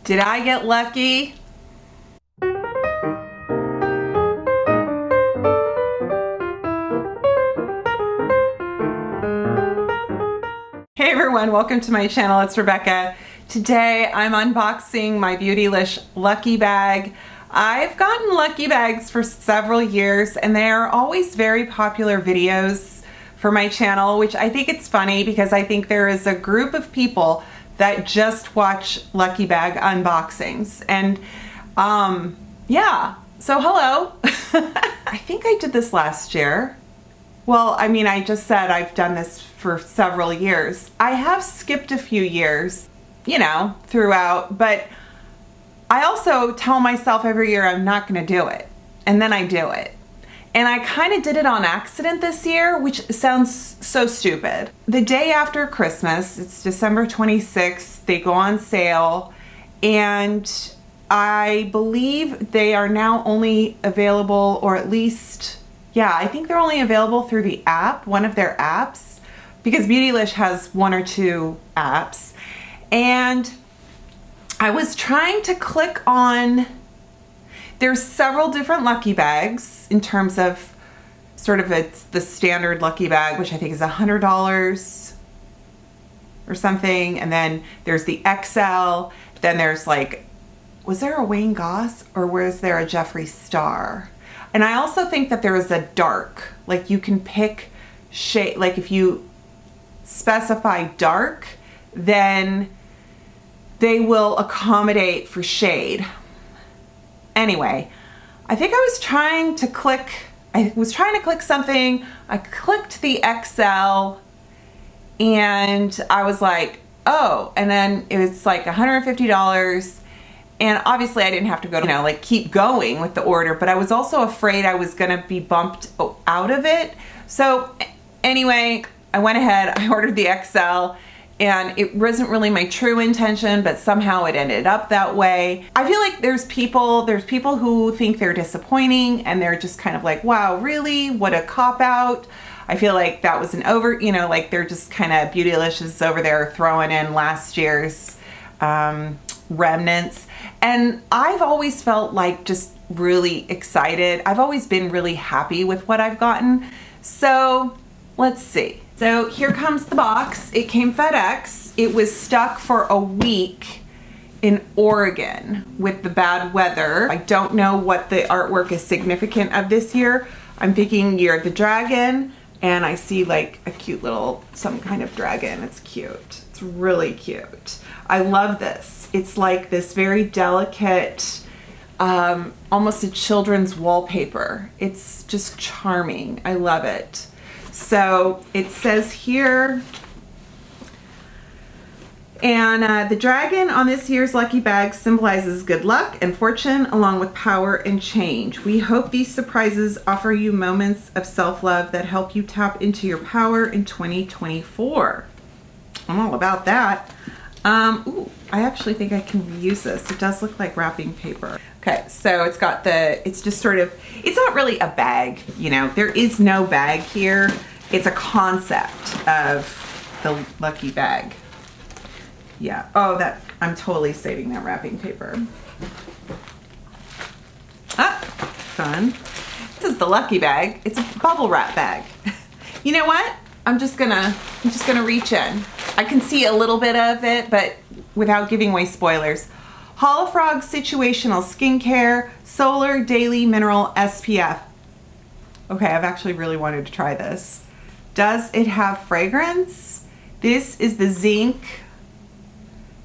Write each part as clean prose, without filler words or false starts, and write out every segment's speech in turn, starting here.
Did I get lucky? Hey everyone, welcome to my channel. It's Rebecca. Today I'm unboxing my Beautylish Lucky Bag. I've gotten lucky bags for several years and they're always very popular videos for my channel, which I think it's funny because I think there is a group of people that just watch lucky bag unboxings. And yeah, so hello. I think I did this last year. Well, I mean, I just said I've done this for several years. I have skipped a few years, you know, throughout, but I also tell myself every year I'm not gonna do it, and then I do it. And I kind of did it on accident this year, which sounds so stupid. The day after Christmas, it's December 26th, they go on sale, and I believe they are now only available, or at least, yeah, I think they're only available through the app, one of their apps, because Beautylish has one or two apps. And I was trying to click on, there's several different lucky bags in terms of sort of it's the standard lucky bag, which I think is $100 or something. And then there's the XL, then there's like, was there a Wayne Goss or was there a Jeffree Star? And I also think that there is a dark, like you can pick shade, like if you specify dark, then they will accommodate for shade. Anyway, I think I was trying to click something. I clicked the XL and I was like, oh, and then it was like $150. And obviously I didn't have to go, you know, like keep going with the order, but I was also afraid I was gonna be bumped out of it. So anyway, I went ahead, I ordered the XL. And it wasn't really my true intention, but somehow it ended up that way. I feel like there's people who think they're disappointing and they're just kind of like, wow, really? What a cop out. I feel like that was an you know, like they're just kind of Beautylish is over there throwing in last year's remnants. And I've always felt like just really excited. I've always been really happy with what I've gotten. So let's see. So here comes the box. It came FedEx. It was stuck for a week in Oregon with the bad weather. I don't know what the artwork is significant of this year. I'm thinking Year of the Dragon, and I see like a cute little, some kind of dragon. It's cute. It's really cute. I love this. It's like this very delicate, almost a children's wallpaper. It's just charming. I love it. So it says here, and the dragon on this year's lucky bag symbolizes good luck and fortune along with power and change. We hope these surprises offer you moments of self-love that help you tap into your power in 2024. I'm all about that. Ooh, I actually think I can reuse this. It does look like wrapping paper. Okay, so it's got it's just sort of, it's not really a bag, you know, there is no bag here. It's a concept of the lucky bag. Yeah, oh, I'm totally saving that wrapping paper. Ah, fun. This is the lucky bag. It's a bubble wrap bag. You know what? I'm just gonna reach in. I can see a little bit of it, but without giving away spoilers. Holofrog Situational Skincare Solar Daily Mineral SPF. Okay, I've actually really wanted to try this. Does it have fragrance? This is the zinc.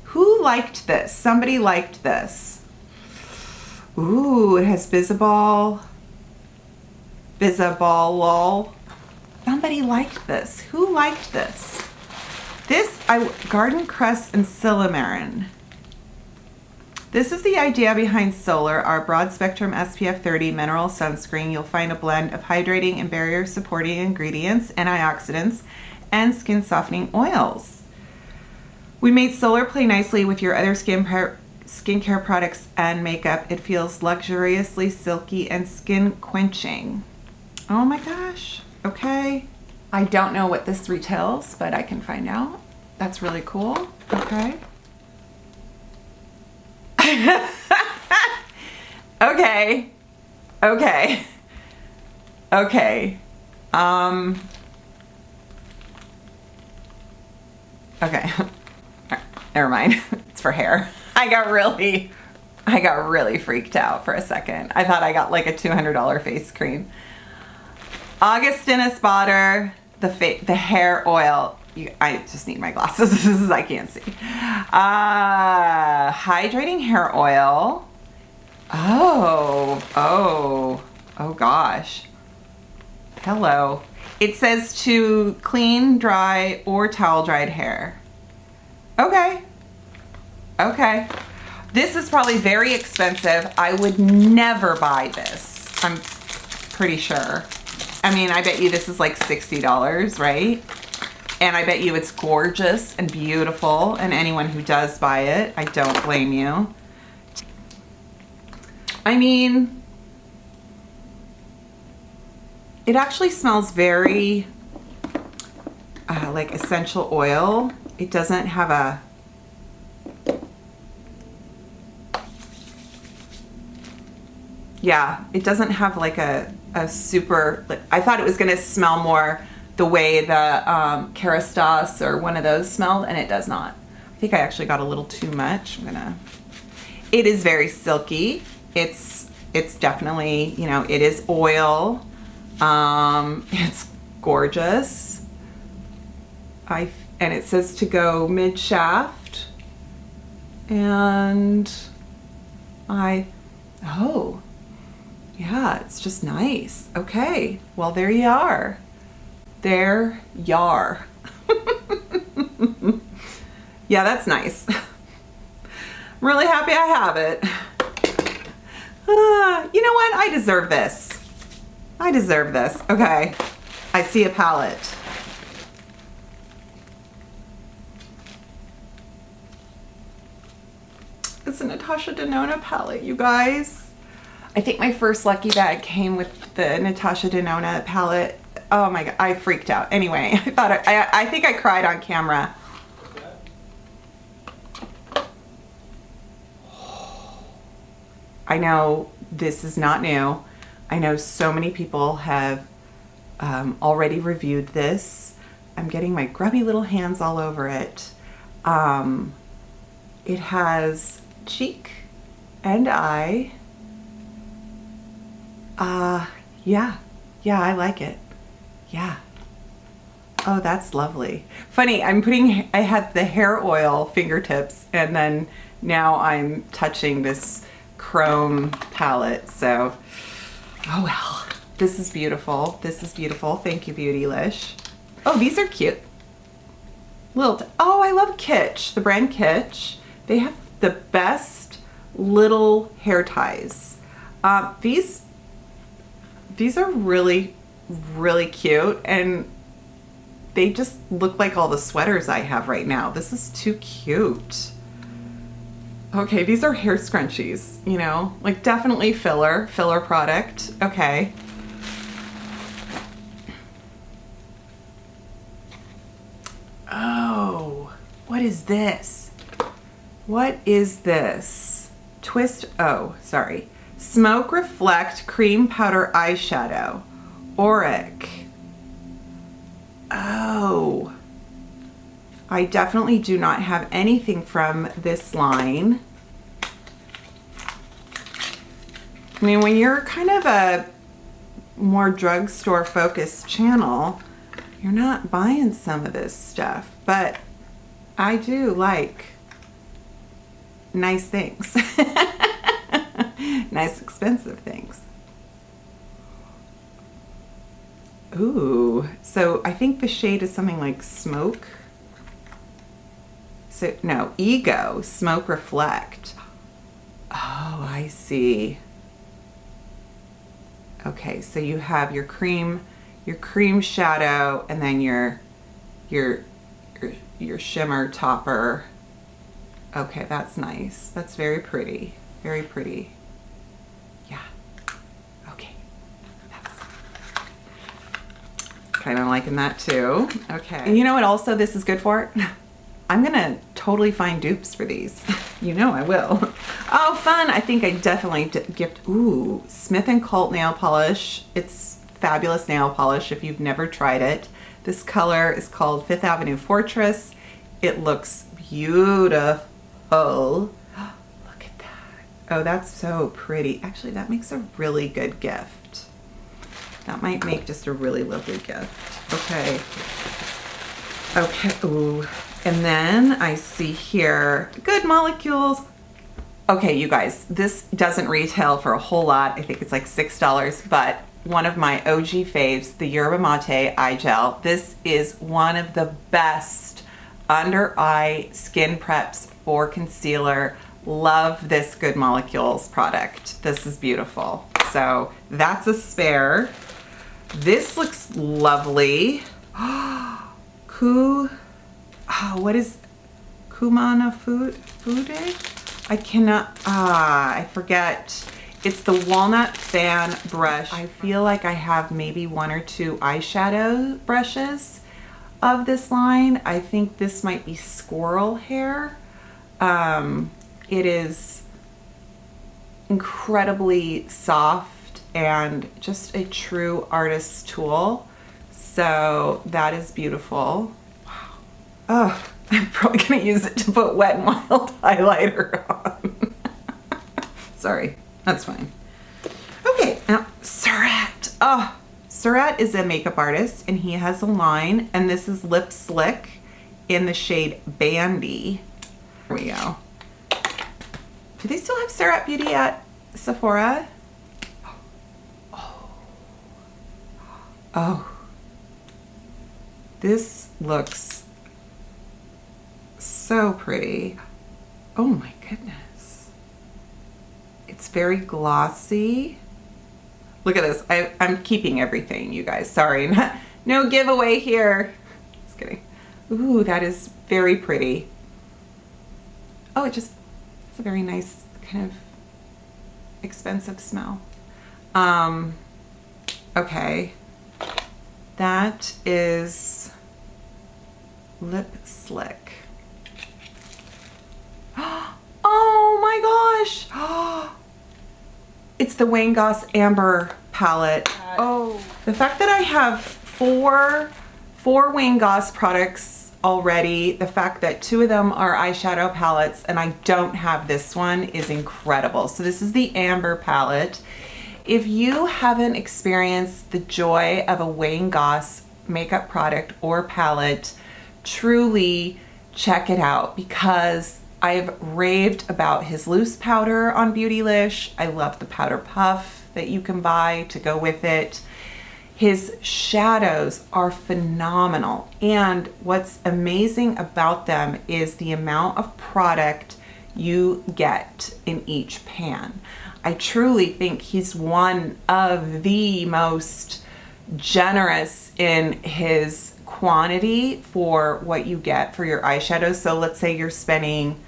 Who liked this? Somebody liked this. Ooh, it has Bisabol. Somebody liked this. Who liked this? Garden Cress and Silymarin. This is the idea behind Solar, our broad spectrum SPF 30 mineral sunscreen. You'll find a blend of hydrating and barrier supporting ingredients, antioxidants, and skin softening oils. We made Solar play nicely with your other skincare products and makeup. It feels luxuriously silky and skin quenching. Oh my gosh. Okay. I don't know what this retails, but I can find out. That's really cool. Okay. Okay. Okay. Okay. Okay. Never mind. It's for hair. I got really freaked out for a second. I thought I got like a $200 face cream. Augustina Spotter, the hair oil. I just need my glasses. I can't see. Hydrating hair oil. Oh gosh. Hello. It says to clean, dry, or towel dried hair. Okay. Okay. This is probably very expensive. I would never buy this. I'm pretty sure. I mean, I bet you this is like $60, right? And I bet you it's gorgeous and beautiful. And anyone who does buy it, I don't blame you. I mean, it actually smells very like essential oil. It doesn't have a it doesn't have like a super, I thought it was gonna smell more the way the Kerastase or one of those smelled, and it does not. I think I actually got a little too much. It is very silky. It's definitely, you know, it is oil. It's gorgeous. And it says to go mid shaft. And oh, yeah, it's just nice. Okay, well, there you are. There you are. Yeah, that's nice. I'm really happy I have it. You know what? I deserve this. I deserve this. Okay, I see a palette. It's a Natasha Denona palette, you guys. I think my first Lucky Bag came with the Natasha Denona palette. Oh my God, I freaked out. Anyway, I think I cried on camera. I know this is not new. I know so many people have already reviewed this. I'm getting my grubby little hands all over it. It has cheek and eye. Yeah, I like it. Yeah. Oh, that's lovely. Funny, I had the hair oil fingertips, and then now I'm touching this chrome palette, so, oh well. This is beautiful. This is beautiful. Thank you, Beautylish. Oh, these are cute. Oh, I love Kitsch, the brand Kitsch. They have the best little hair ties. These are really, really cute, and they just look like all the sweaters I have right now. This is too cute. Okay, these are hair scrunchies, you know, like definitely filler product. Okay. Oh, what is this? What is this? Sorry. Smoke Reflect Cream Powder Eyeshadow. Auric. Oh. I definitely do not have anything from this line. I mean, when you're kind of a more drugstore focused channel, you're not buying some of this stuff, but I do like nice things. Nice expensive things. Ooh, so I think the shade is something like Smoke. So no, Ego, Smoke Reflect. Oh, I see. Okay, so you have your cream shadow, and then your shimmer topper. Okay, that's nice. That's very pretty. Very pretty. Yeah. Okay. Kind of liking that too. Okay. And you know what also this is good for? I'm gonna totally find dupes for these. You know I will. Oh, fun. I think I definitely gift. Ooh, Smith & Colt nail polish. It's fabulous nail polish if you've never tried it. This color is called Fifth Avenue Fortress. It looks beautiful. Look at that. Oh, that's so pretty. Actually, that makes a really good gift. That might make just a really lovely gift. Okay. Okay. Ooh. And then I see here, Good Molecules. Okay, you guys, this doesn't retail for a whole lot. I think it's like $6, but one of my OG faves, the Yerba Mate Eye Gel. This is one of the best under eye skin preps for concealer. Love this Good Molecules product. This is beautiful. So that's a spare. This looks lovely. What is Kumana Fude? I cannot, I forget. It's the walnut fan brush. I feel like I have maybe 1 or 2 eyeshadow brushes of this line. I think this might be squirrel hair. It is incredibly soft and just a true artist's tool. So that is beautiful. Wow. Oh. I'm probably gonna use it to put Wet n Wild highlighter on. Sorry, that's fine. Okay, now Surratt. Oh, Surratt is a makeup artist and he has a line, and this is Lip Slick in the shade Bandy. Here we go. Do they still have Surratt Beauty at Sephora? Oh. This looks so pretty. Oh my goodness. It's very glossy. Look at this. I'm keeping everything, you guys. Sorry. No giveaway here. Just kidding. Ooh, that is very pretty. Oh, it's a very nice kind of expensive smell. Okay. That is Lip Slick. Oh my gosh! It's the Wayne Goss Amber palette. Oh, the fact that I have four Wayne Goss products already, the fact that 2 of them are eyeshadow palettes and I don't have this one is incredible. So this is the Amber palette. If you haven't experienced the joy of a Wayne Goss makeup product or palette, truly check it out, because I've raved about his loose powder on Beautylish. I love the powder puff that you can buy to go with it. His shadows are phenomenal, and what's amazing about them is the amount of product you get in each pan. I truly think he's one of the most generous in his quantity for what you get for your eyeshadows. So let's say you're spending,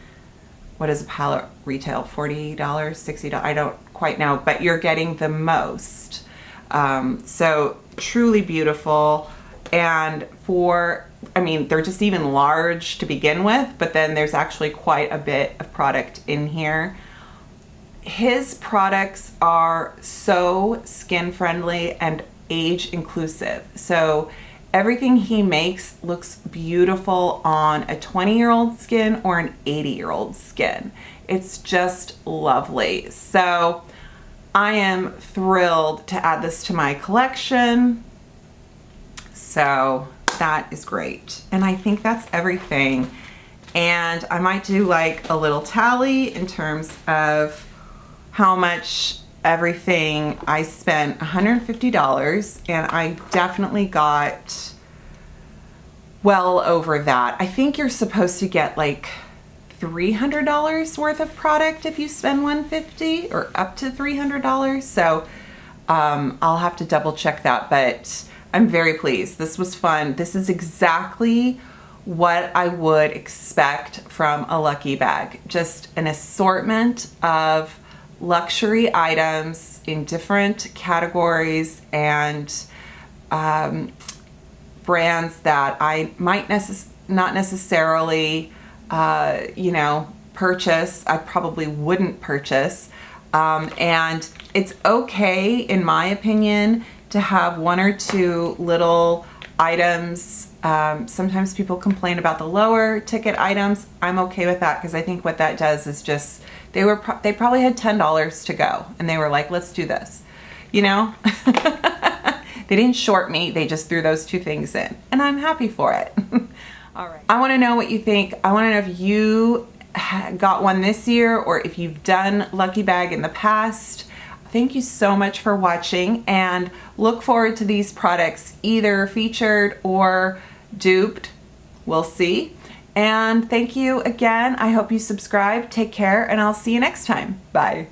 what does a palette retail? $40, $60? I don't quite know, but you're getting the most. So truly beautiful. And I mean, they're just even large to begin with, but then there's actually quite a bit of product in here. His products are so skin friendly and age inclusive. So everything he makes looks beautiful on a 20-year-old skin or an 80-year-old skin. It's just lovely. So I am thrilled to add this to my collection. So that is great. And I think that's everything. And I might do like a little tally in terms of how much everything I spent. $150, and I definitely got well over that. I think you're supposed to get like $300 worth of product if you spend $150, or up to $300. So I'll have to double check that, but I'm very pleased. This was fun. This is exactly what I would expect from a Lucky Bag. Just an assortment of luxury items in different categories and brands that I might not necessarily, you know, purchase. I probably wouldn't purchase. And it's okay, in my opinion, to have one or two little items. Sometimes people complain about the lower ticket items. I'm okay with that because I think what that does is just, they probably had $10 to go and they were like, let's do this, you know? They didn't short me, they just threw those two things in and I'm happy for it. All right. I wanna know what you think. I wanna know if you got one this year or if you've done Lucky Bag in the past. Thank you so much for watching and look forward to these products either featured or duped. We'll see. And thank you again. I hope you subscribe. Take care and I'll see you next time. Bye.